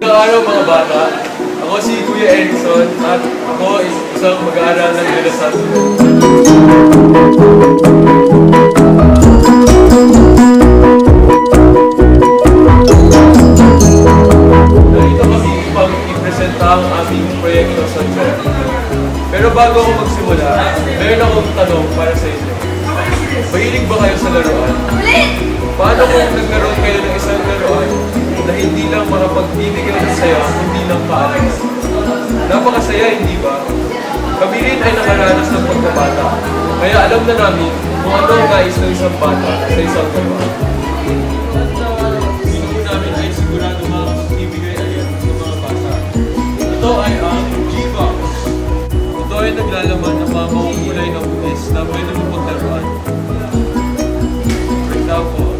Magandang araw mga bata. Ako si Kuya Erickson at ako isang mag-aaral ng De La Salle. Narito kami upang i-presenta ang aming proyekto sa Church. Pero bago ako magsimula, meron akong tanong para sa inyo. Mahilig ba kayo sa laruan? Paano kung nagkaroon kayo ng isang laruan na hindi lang makapagbibigay ng saya, hindi lang kaalaman? Napakasaya, hindi ba? Kami rin ay nakaranas ng pagkabata, kaya alam na namin kung ano ang nais ng isang bata sa isang laruan. Gusto namin ay sigurado makapagbibigay ayan sa mga bata. Ito ay ang G-Box. Ito ay naglalaman ng mga makukulay na buwis na pwede mo paglaruan. For example,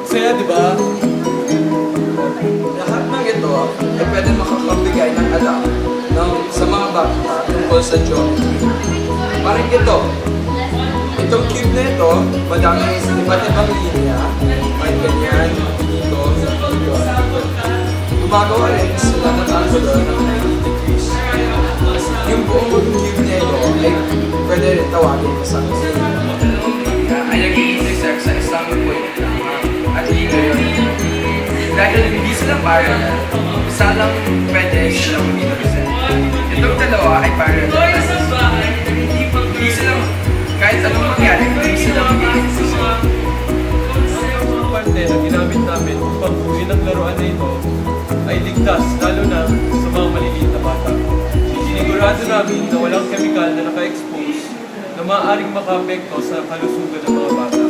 saya, di ba? Lahat ng ito ay pwede makakabigay ng alam sa mga bata tungkol sa geometry. Parang ito. Itong cube na ito, madami iba't ibang linya. May ganyan, dito, dito. Gumagawa rin sila ng angular ng 90 degrees. Yung buong cube na ito ay pwede rin tawagin isang ay nag-i-intersect sa isang point at dito yun. Dahil hindi sila parallel, isa lang pwede silang mag-represent. Itong dalawa ay parallel. Hindi sila, kahit anong mangyari, hindi sila mag-represent. Ang parte na ginamit namin upang buuin ang laruan na ito ay ligtas, lalo na sa mga maliliit na bata. Sinigurado namin na walang kemikal na naka-expose na maaaring maka-apekto sa kalusugan ng mga bata.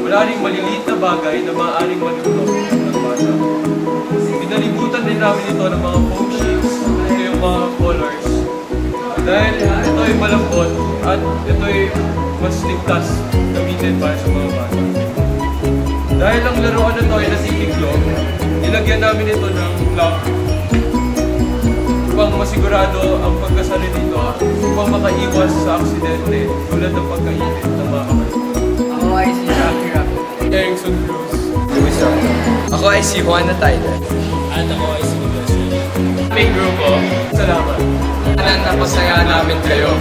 Wala ring maliliit na bagay na maaaring manulog ng bata. Pinalibutan din namin ito ng mga foam sheets, ito yung mga colors. Dahil ito ay malambot at ito ay mas ligtas gamitin para sa mga bata. Dahil ang laruan na ito ay nasitiglo, nilagyan namin ito ng lock upang masigurado ang pagkasali nito upang makaiwas sa aksidente tulad ng pagkainit ng mga kapatid. Ako ay si Rocky Rocky. Erickson Cruz. Luis Rocky. Ako ay si Juana Tyler. At ako ay si Miguel. Aming grupo, salamat. Napasaya namin kayo.